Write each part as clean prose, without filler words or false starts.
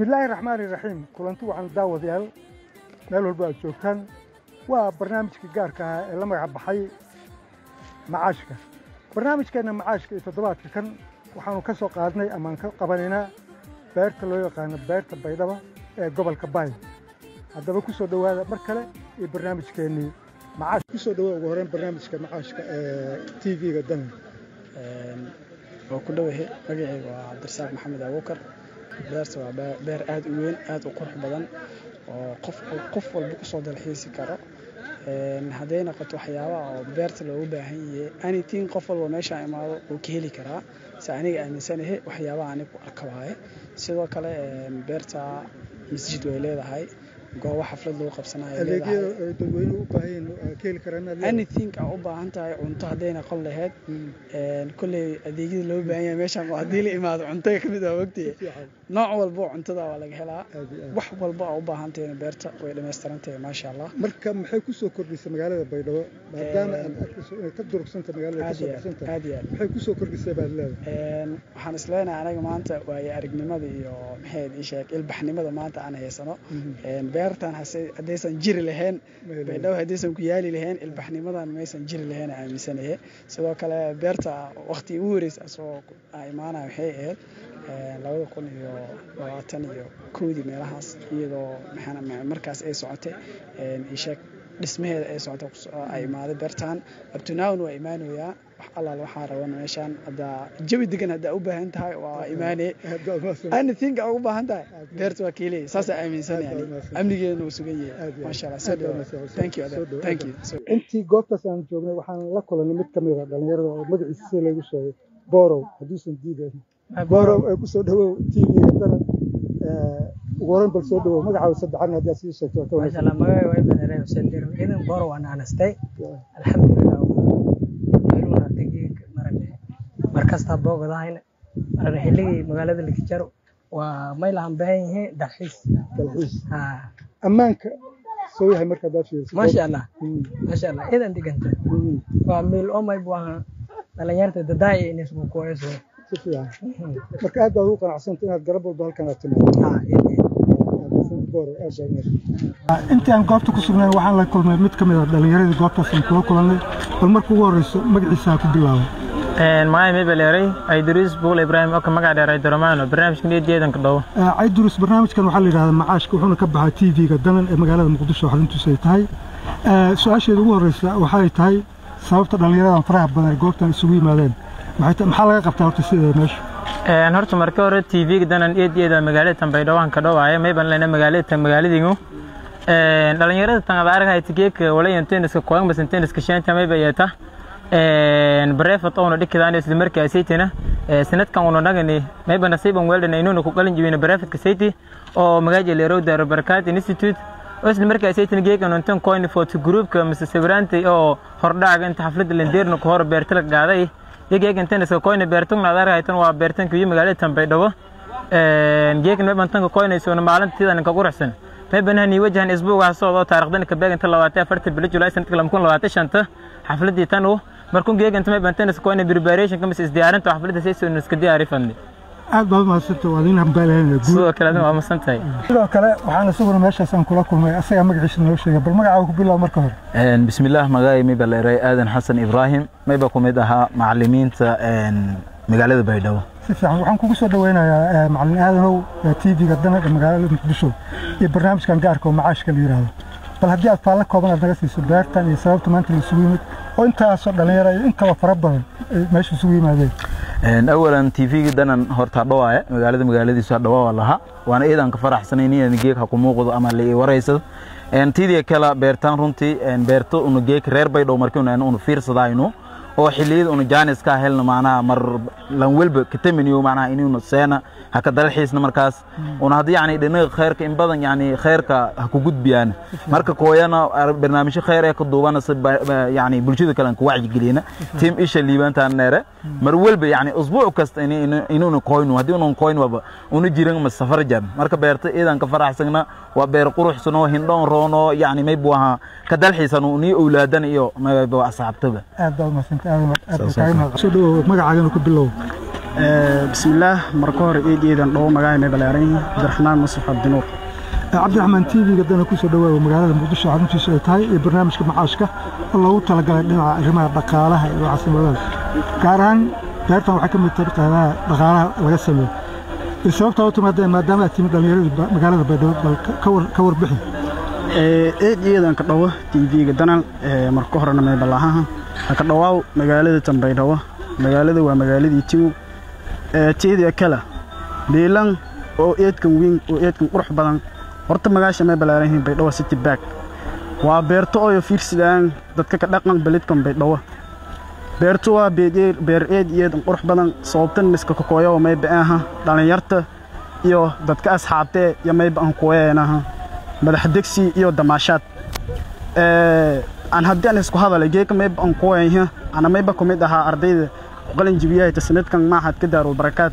بسم الله الرحمن الرحيم كلنتو عن داود يال ميل walba joogtaan waa barnaamijka gaarka ah ee la magac baxay macaashka barnaamijkeena macaashka ee toddobaadka kan waxaanu ka soo qaadnay ama ka qabanayna beerta loo yaqaan beerta baydhaba ee gobolka Bay haddaba ku soo dhawaada mar kale ee barnaamijkeeni macaash ku soo dhawaada ugu horeen barnaamijka macaashka ee TV-ga dan oo ku dhawahay magacayga waa Cabdirasaaq Maxamed Abuukar beerta waa beer aad u weyn aad u qurux badan oo qof walba ku soo dalxiisi karo haddii noqoto waxyaabaha oo beerta loogu baahan yahay anything qof walba meesha imaado uu ka heli karaa si aniga aaminsanahay waxyaabaha anigu arkaayo sidoo kale beerta masjid way leedahay goobo xaflad lagu qabsanayo adeegyada dadweynuhu u baahan yihiin ka heli karaan anything oo u baahan tahay cunto hadayna qol lahayd kulli adeegyada loo baahan yahay meesha hadii la imaado cunto ka mid ah waqti nooc walba cuntada waa laga helaa wax walba oo u baahan tahay beerta way dhameystirantahay ma sha Allah marka maxay ku soo kordhisay magaalada Baydhabo maadaama aad ka durugsantahay magaalada ka soo baxsantahay maxay ku soo kordhisay baad leedahay waxaan isleenahay anaga maanta waa aragnimada iyo maxay isheeg ilbaxnimada maanta aan haysano beertan hadaysan jiri lahayn Baydhabo hadaysan ku yaali lahayn ilbaxnimadan maysan jiri lahayn aaminsanahay sidoo kale beerta waqti ugu horeysay soo imaanay waxay ahayd 2021 meelahaas iyadoo maxaan markaas ay socotay isheeg dhismaheeda ay socotay ay imaado beertan abtunaawn waa imaanaya wax alla waxa rabaan meeshan hada jawi degan hada u baahan tahay waa imaanay anything oo u baahan tahay beerta waa kiilay saas aaminsan yani amnigeena uu sugan yahay ma sha Allah thank you intii goobtaas aan joognay waxaan la kulanay mid kamid ah dhalinyarada oo magaciisa lagu sheegay Borow hadiisan diiday Borow ay ku soo dhawow TV-ga daran waran bal soo dhawow magacaaga saddexan hadii aad sheegto ma sha Allah magacayga way badanay Sandir idan Borow aan anastay alxamdulillah markasta boogadaayna xilligii magaalada la jaro waa maylahan baahan yahay dalxiis ammaanka soo yahay marka daad fiirso ma sha Allah idan diganta waa meel oo may buu dhalinyarada dadaay inay isku kooyso si fiican marka aad baad u qanacsantay inaad garab walba halkan aad timaado intii aan goobta ku sugnay waxaan la kulmay mid kamid ah dhalinyarada goobtaas aan kula kulanay bal markuu ugu horeyso magaciisa ku bilaabo معي مبلغي عيدروس بول إبراهيم أو كما قاعد رايد رمانو برنامج كنيد جيداً كدو عيدروس برنامج كان وحال لهذا معاشك وحنا كبها تي في قدنا مقالة مقدسة وحال انتو سيتاي سؤال شيء هو الرئيس وحالي تاي سببت الرياضة فرح بدنا قوقتنا السوي مالين محل قبتها وتسيد ماشي هرت مركور تي في قدنا إيد جيدا مقالة تنبيدوان كدو عايا ما يبان لنا مقالة دينو dhalinyarada tan abaaraha ay tigeek wala yanteeniska qoyan bas yanteeniska shaanta ma bayata bareefat oo dhikadaan isla markaa saytina sanadkan uu nagani mayba nasiiban weeldan inuu ku qalin jibina bareefadka sayti oo magaaja leerow dar barakaat institute oo isla markaa saytina geegan intan coin photo group ka masasibranti oo hordhaag inta xaflad lendeerno ku hor beertala gaaday geegan tan iska coin beertun abaaraha ay tan waa beertan ku magaalada Tanbaydhabo geegan mayba tan coin ay soo maalintiidan ka qurxsan مبناني وجهن أسبوع عصابة تاريخنا كبير أنت لو أتى بلج ولا سنة كلام كون لو أتى شنطة حفلة تانو مركون جيج أنت مبنان تنس كوين بريباريشن كم إصدار أنت حفلة سيسو الناس كدي عارفني أبغى ما صرت وادين هم بالين سو كلامه ما مستنتهي شو كلا وحنا صبر ماشي عشان كلكم أسيا مقعش نوشة بالمقع أو بالله مركور بسم الله مجاي مبلغي آدم حسن إبراهيم ما يبقوا مدها معلمين مقالة بيدو waxaan kugu soo dhaweynayaa macallin aadanow TV-ga dana magaalada Muqdisho iyo barnaamijkan gaarka oo macaashka la yiraahdo bal haddii aad faala kooban aad naga siiso beertan iyo sababta maanta la isugu yimid oo intaas oo dhalinyaro in kala fara badan meesha isugu yimaadeen awalan TV-ga dana horta dhawaaya magaaladiisa dhawaa laha waana iidan ka faraxsanaynay in geek ha ku muuqdo ama la wareysado tidii kala beertan runtii beerto unu geek reer Baydhabo markii unu fiirsadayno oo xilliyeed unu jaanis ka helna macnaha mar lan walba ka tamaniyo macnaha inuu seena haka dalxiisna markaas una hadii yani dhinaca khayrka in badan yani khayrka ha ku gudbiyaan marka kooyana barnaamijyo khayr ee ka duubana yani bulshada kale ku wacyi gelina team isha liibantaan neere mar walba yani usbuuc kasta inuu kooyno hadii uu kooyno waba unu jiran ma safar jam marka beerta iidan ka faraxsana waa beer quruxsan oo hindhoon roono yani may buaha ka dalxiisan oo ni awlaadan iyo ma asxaabtaba aad baa ma soo dhawo magacaaga ku bilow بسم الله مركور إيدان دو مقاي مبلارين عبد الرحمن مصطفى عبد النور عبد الرحمن تي في قدنا كوسو دواء ومقالة مقدشة عرنتيسو تاي برنامجka macaashka الله talagalay dhinaca arrimaha dhaqaalaha iyo caasimadaha gaaraan beertan waxa kamid tahay dhaqaalaha laga sameeyo sababta oo timaadeen maadaama ay timid dhalinyarada magaalada Baydhabo ka warbixin eedan ka dhawo TV qadana marka horena may balaha ka dhawaaw magaalada Baydhabo magaalada waa magaaladii tiiw teedii kala deelan oo eedkan weyn oo eedkan qurux badan horta magaasha may balaarayn Baydhabo City Park waa beerto oo fiirsadaan dadka ka dhaqan beledkan Baydhabo beerto waa beer eed qurux badan sababtan iska kooyo may baaha dhalinyarta iyo dadka asxaabtee iyo may baan kooyeenaha madax degsi iyo damaashaad aan haddii isku hadalay geeka may baan kooyeenaha ana may ba kumid aha ardayda qalin jibiyay sanadkan maahad ka daarul barakaad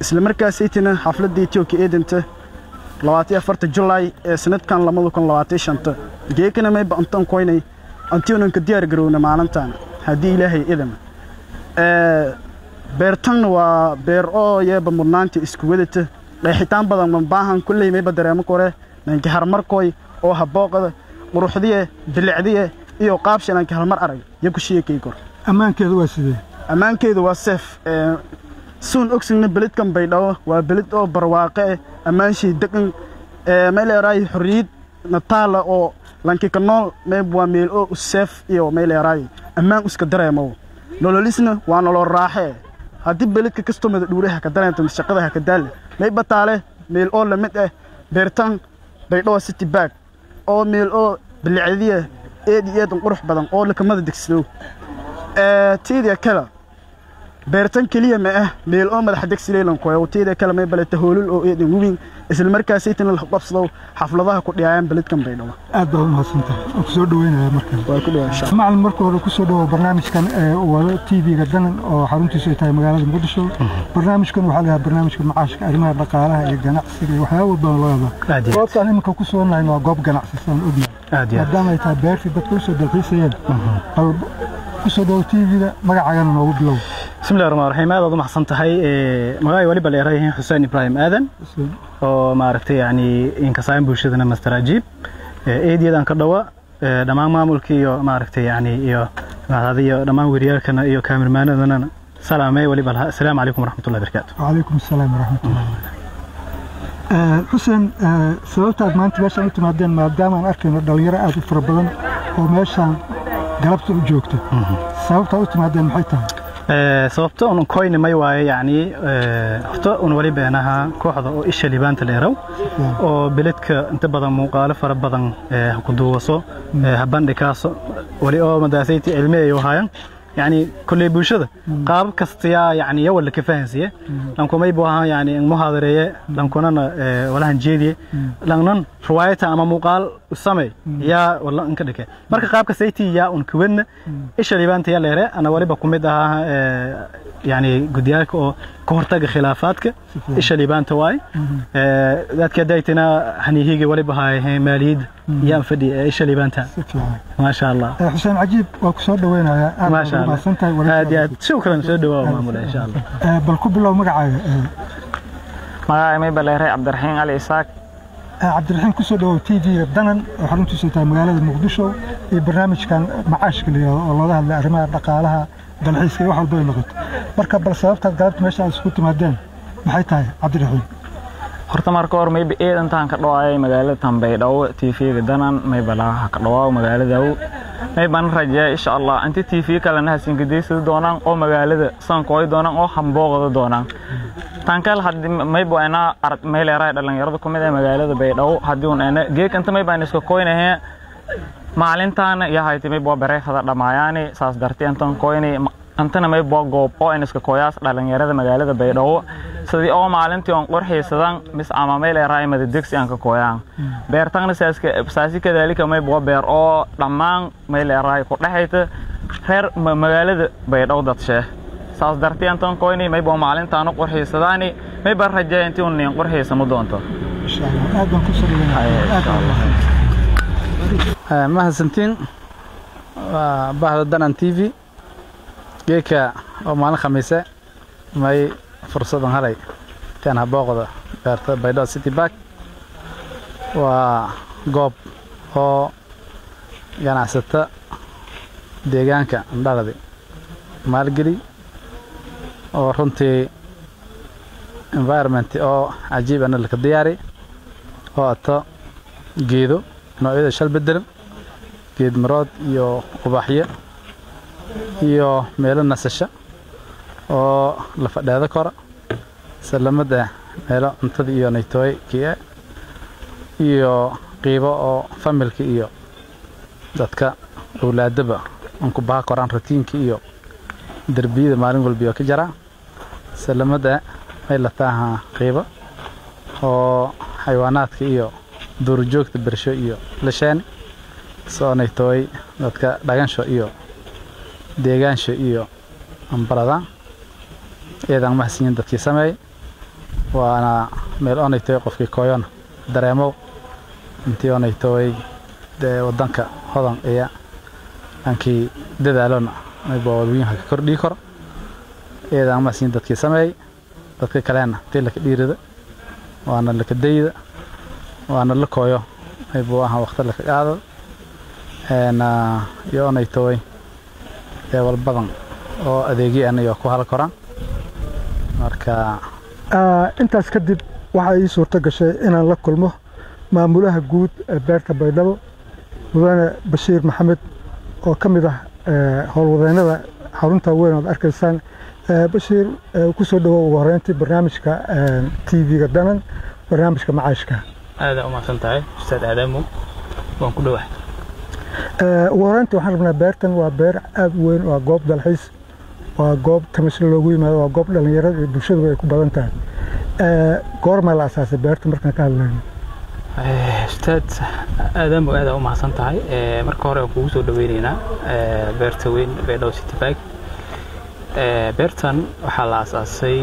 isla markaas aytina xafladii Tokyo eedanta 24 July sanadkan 2025 geekana may baantan koynay antiinan ka diyaar garowna maalintan hadii ilaahay idin beertan waa beer oo yeeba mudnaanta isku wadata qeexitaan badan ma baahan kulley may badareemo kore nanka harmarkoy oo habooqada quruxdiye bilicdiye iyo qaabshananka halmar arag iyo ku sheekay kor amaankeedu waa sidee amaankeedu waa safe soon oxygen beledkan Baydhabo waa beled oo barwaaqe ammaanshi degan meel ay xuriyad nataala oo lanki ka nool waa meel oo safe iyo meel ay ammaan iska dareemo nololisna waa nolol raaxe hadii beledka customer dhuuraha ka dareento shaqada ka daal may bataale meel oo la mid ah beertan Baydhabo City Park oo meel oo bilicdiye eed qurux badan oo la kamada degsado tiidiya kala beertan kaliya ma ah meel oo madax degsileelan kooyo tiida kala may balata hoolul oo eedin weyn isla markaas ay tan la qabsado xafladaha ku dhiyaan beledkan Baydhabo aad baa u mahadsantahay oo soo dhaweynaya markan waa ku dhawaashay macallin marka hore ku soo dhawo barnaamijkan wada TV gadan oo xaruntiisu ay tahay magaalada Muqdisho barnaamijkan waxa la barnaamijka macaashka arrimaha dhaqaalaha iyo ganacsiga iyo waxyaabo badan loo wada goobtan imika ku soo nahay waa goob ganacsi san ognahay maadaama ay tahay beerti dadku soo dalxiisayeen kusoo dhawo TV-da magacaaga noogu bilow بسم الله الرحمن الرحيم هذا ضمح صنتهاي مغاي ولي بالإيراي حسين إبراهيم آذن وما عرفتي يعني إنك صايم بوشدنا مستراجيب إيدي دان كدوا دمان مامولكي ما عرفتي يعني هذه دمان وريال كان كامل معنا ذنا سلامي ولي بالها السلام عليكم ورحمة الله وبركاته. وعليكم السلام ورحمة الله. حسين سببت ما أنت باش أنت ما دام أنا أركن الدولية أدي فربنا وماشان قلبت وجوكته سببت أنت ما دام حيتها sababta uu koyn may waaye yani horta uu wali beenaha kooxda oo isha libaanta leerow oo beledka inta badan muuqaalo fara badan ku duwaso habandhigaaso wali oo madaasaytii cilmiga iyo hayaan يعني كل بوشده قاب كستيا يعني يوم اللي كفاهنسيه لانكم ما يبوها يعني محاضرية لانكم أنا ولا هنجيدي لانن روايته أما مقال السماء يا والله إنك دك مرك قاب كستيا يا أنكون إيش اللي بانت يا ليرة أنا ولي بقوم ده يعني قدياك أو كهرتاج خلافاتك إيش اللي بانت واي ذات كدايتنا هنيجي ولي بهاي ماليد يا فدي إيش اللي بانتها ما شاء الله حسين عجيب وكسر دوينا ما شاء الله شكرا سدوا مامول إن شاء الله بالكب الله مقعد ما بلهري عبد الرحيم علي إسحاق عبد الرحيم كسر دو تي في بدنا وحرمت سيتا مقالة مقدشو برنامج كان معاش كلي والله ده الأرماء دقالها بالحيس كي واحد بين لغت مركب بالسبب تقدرت ماشي على سكوت مادين محيطها عبد الرحيم horta marka hore may baa intaan ka dhawaayay magaalada Tanbeydhaw TV gadanaan may balaa ka dhawaaw magaalada may baan rajaa insha Allah inta TV kalena hasin gudeyso doonaan oo magaalada san kooy doonaan oo hambooqada doonaan tan kale hadii may boona arag may leeyahay dhalinyarada kumid ee magaalada Baydhabo hadii uu ana geek inta may baan isku kooynahay maalintan yahay timay boo bareefada dhamaayani saas dartii intaan kooynay antana may boo goob oo in isku kooyaas dhalinyarada magaalada Baydhabo sidii oo maalintii on qorxiisadan mis ama meel ay raayimada digsi aan ka kooyaan beertana saasi kadalika may boo beer oo dhamaan meel ay raay ku dhaxayta reer magaalada Baydhabo dadshay saas dartii antan kooynay may boo maalintaan qorxiisadaani may bar rajaa intii uu neen qorxiisamo doonto insha Allah aad baan ku soo ما هسنتين بعد دنا TV جيكا أو معنا خميسة may fursadan halay taan habooqda beerta Baydhabo City Park waa goob oo ganacsata deegaanka Ndaladi maalgeli oo runtii environment oo cajiib ah la diyaari oo ato geedo noocyada shal bedelan geed marood iyo ubaxyo iyo meelo nasasho oo la fadhiida karo salamada meelo cuntada iyo naytooy kiya iyo qiibo oo familka iyo dadka awlaadaba ku baa koraan ratiinka iyo darbiyada maalin walba ka jara salamada ay la taha qiibo oo xayawaanaadka iyo duurjoogta bersho iyo lashaan soo naytooy dadka dhagansho iyo deegaansho iyo ambalada eedan mahadsan dadkii sameey waana meel oo naytooy qofkii kooyon dareemo intii oo naytooy wadanka hodan ee ankii dadaalona ay boolwiinka ka kordhi karo eedan mahadsan dadkii sameey dadka kaleena tii la dhiirida waana la kadayda waana la kooyo ay boohan waqti la qaado iyo naytooy wal badan oo adeegyo iyo ku hal koraan marka intaas kadib waxa ay suurto gashay inaan la kulmo maamulaha guud ee beerta Baydhabo mudane Bashiir Maxamed oo kamid ah howlwadeennada xarunta weyn oo arkaysaan Bashiir ku soo dhawow ugu horeyntii barnaamijka TV-ga Danan barnaamijka macaashka aad u mahadsantahay Ustaad Aadamu waan ku dhawahay ugu horeyntii waxaan rabnaa beertan waa beer aad u weyn waa goob dalxiis waa goob tamasho loogu yimaado waa goob dhalinyarada iyo bulshadu ay ku badan tahay goorma la asaasay beerta markaan ka hadlayno Ustaad Aadamu aad u mahadsantahay marka hore kugu soo dhaweynaynaa beerta weyn Baydhabo City Park beertan waxaa la asaasay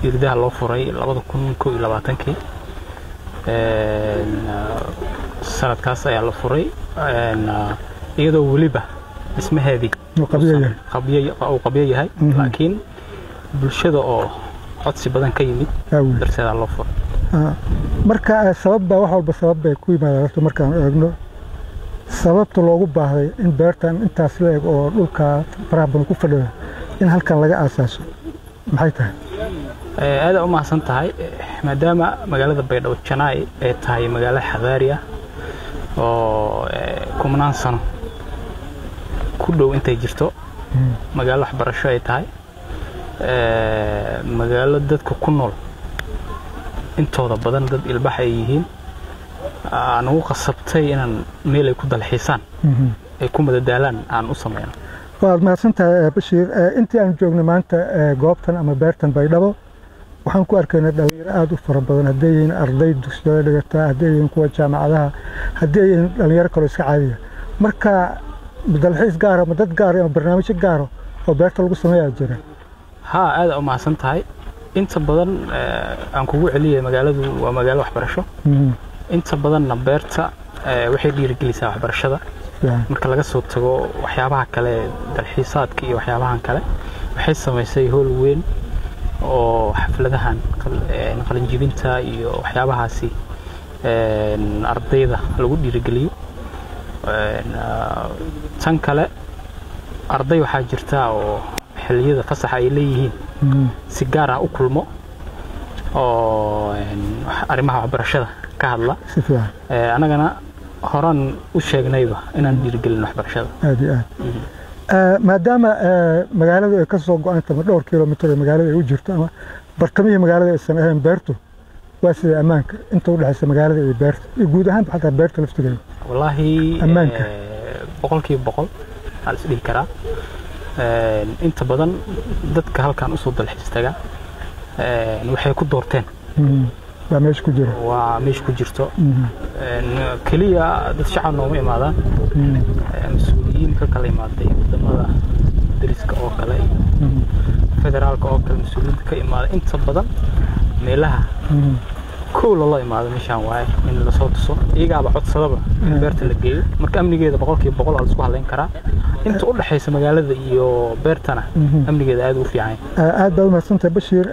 irdaha loo furay 2021 sanadkaas ayaa la furay iyadoo waliba ismaheedii qabiyo yahay laakiin bulshada oo codsi badan ka yimid darteeda loo furay marka sababba wax walba sabab bay ku yimaadaan markaan eegno sababta loogu baahday in beertan intaas la eeg oo dhulka faraha badan ku fadhiyo in halkan laga aasaaso maxay tahay aad u mahadsan tahay maadaama magaalada Baydhabo Janaay ay tahay magaalo xadaari ah oo kumanaan sano ku dhow intay jirto magaalo waxbarasho ay tahay magaalo dadka ku nool intooda badan dad ilbax ay yihiin aan ugu qasabtay inaan meel ay ku dalxiisaan ay ku madadaalaan aan u sameeyno waad mahadsantahay Bashiir intii aan joogno maanta goobtan ama beertan Baydhabo waxaan ku arkaynaa dhalinyaro aad u fara badan haddii ay arday dugsiyada dhigata haddii ay kuwa jaamacadaha haddii ay dhalinyaro kale iska caadiya marka dalxiis gaar ah dad gaar ah barnaamij gaar ah oo beerta lagu sameeyaa jira aad u mahadsan tahay inta badan aan kugu celiyay magaaladu waa magaalo waxbarasho inta badanna beerta waxay dhiirigelisaa waxbarashada marka laga soo tago waxyaabaha kale dalxiisaadka iyo waxyaabahan kale waxay sameysay hool weyn oo xafladahan qalin jibinta iyo waxyaabahaasi ardayda lagu dhiirigeliyo tan kale arday waxaa jirta oo xilliyada fasaxa ay leeyihiin si gaar ah u kulmo oo arrimaha waxbarashada ka hadla anagana horan u sheegnayba inaan dhiirigelin waxbarashada aad maadaama magaaladu ay ka soo go'an tahay dhowr kiiloomitir magaalada ay u jirto ama bartamihii magaalada aysan ahayn beertu waa sida ammaanka inta u dhaxaysa magaalada iyo beerta iyo guud ahaan xataa beerta laftigeeda wallahi ammaanka 100% hal isdhihi karaa inta badan dadka halkan u soo dalxiis taga waxay ku doorteen waa meesh ku jirto kaliya dad shacab nooma imaadaan mas'uuliyiin ka kala imaaday wadamada dariska oo kale federaalka oo kale mas'uuliyiin ka imaada inta badan meelaha كل الله يمادن مشان واي من لسoo tuso iyaga codsadaba in beerta la geeyo marka amnigeeda 100% la isku haleyn karaa inta u dhaxaysa magaalada iyo beertana amnigeeda aad u fiican aad baa u mahadsantahay Bashiir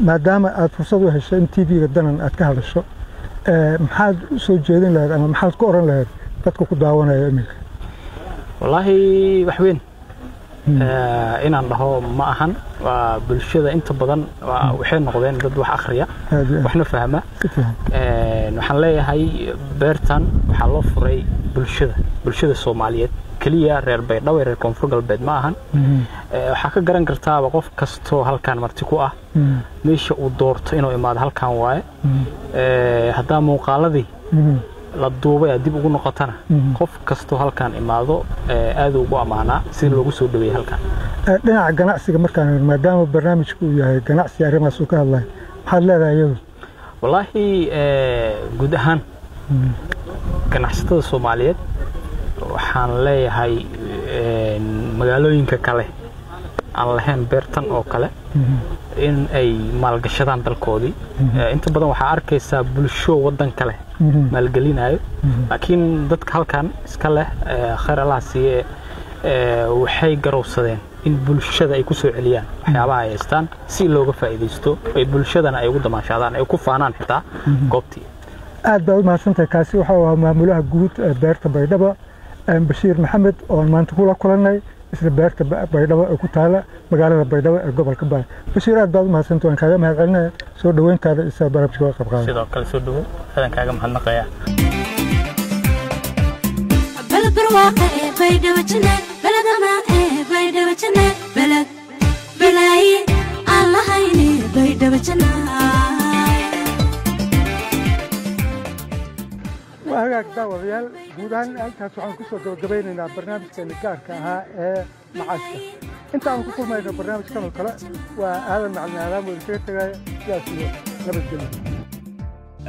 maadaama aad fursad u heshay in TV-ga danan aad ka hadasho maxaad soo jeedin lahayd ama maxaad ku oran lahayd dadka ku daawanaya iminka wallahi wax weyn inaan dhaho ma ahan waa bulshada inta badan waxay noqdeen dad wax akhriya waxna fahma waxaan leeyahay beertan waxa loo furay bulshada Soomaaliyeed kaliya reer Baydhabo reer Koonfur Galbeed ma ahan waxa ka garan kartaa qof kasto halkaan marti ku ah meesha uu doorto inuu imaado halkaan waaye hadaa muuqaaladii la duubay dib ugu noqotana qof kasto halkaan imaado aad ugu amaana si loogu soo dhaweeyay halkaan dhinaca ganacsiga markaan maadaama barnaamijku uu yahay ganacsi arrimahaas uu ka hadlay maxaad leedahay wallahi guud ahaan ganacsatada Soomaaliyeed waxaan leeyahay magaalooyinka kale aan lahayn beertan oo kale in ay maalgashadaan dalkoodii inta badan waxa arkaysaa bulsho wadan kale maalgelinayo laakiin dadka halkan iska leh khayr Allah siiye waxay garowsadeen in bulshada ay ku soo celiyaan waxyaabaha ay haystaan si looga faa'iideysto ay bulshadana ay ugu damaashadaan ay ku faanaan xitaa goobtii aad baa u mahadsantahay kaasi waxa uu maamulaha guud ee beerta Baydhabo Bashiir Maxamed oo maanta kula kulanay isla beerta Baydhabo ee ku taala magaalada Baydhabo ee gobolka Baay Bashiir aad baa u mahadsantahay waan kaaga mahadcelinaya soo dhaweyntaada isa barnaamijka qayb qaadada sidoo kale soo dhawo adan kaaga mahadnaqaya بالبرواقة بيدو جنة بلد ما بيدو جنة بلد بلاي الله هيني بيدو جنة وهاك داوديال guudaan halkaas waxaan ku soo gabagabaynaynaa barnaamijkeena gaarka ahaa ee macaashka inta aan ku kulmayno barnaamijkan oo kale waa aadan macalin aadaam oo ka tagaya sidaasiyo nabadgelyo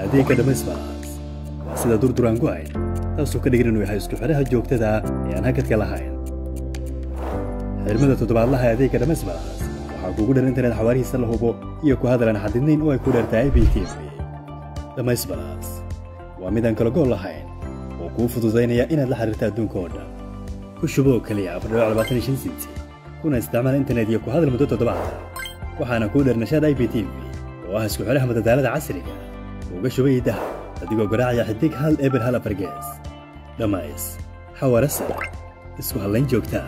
adeegga Dhammaysbaas waa sida durduraan ku hay taasoo ka dhigan inuu yahay isku xiraha joogtada ee aan hakadka lahayn xirmada toddobaadlaha adeegga Dhammaysbaas waxaa kugu dhan internet xawaarihiisa la hubo iyo ku hadalana xadidnayn oo ay ku dheertahay IPTV Dhammaysbaas waa mid aan kala gool lahayn oo kuu fududaynaya inaad la xiriirto adduunka oo dhan ku shubo kaliya 4.25 senti kuna isticmaal internet iyo ku hadal muddo 7 waxaana ku dheernashada IPTV oo ah isku xiraha madadaalada casriga uga shubay dahab adigoo garaacaya xidig hal eber hal afargees Dhammays xawaare sare isku halayn joogta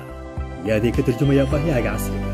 iyo adeeg ka tarjumaya baahiyahaaga casriga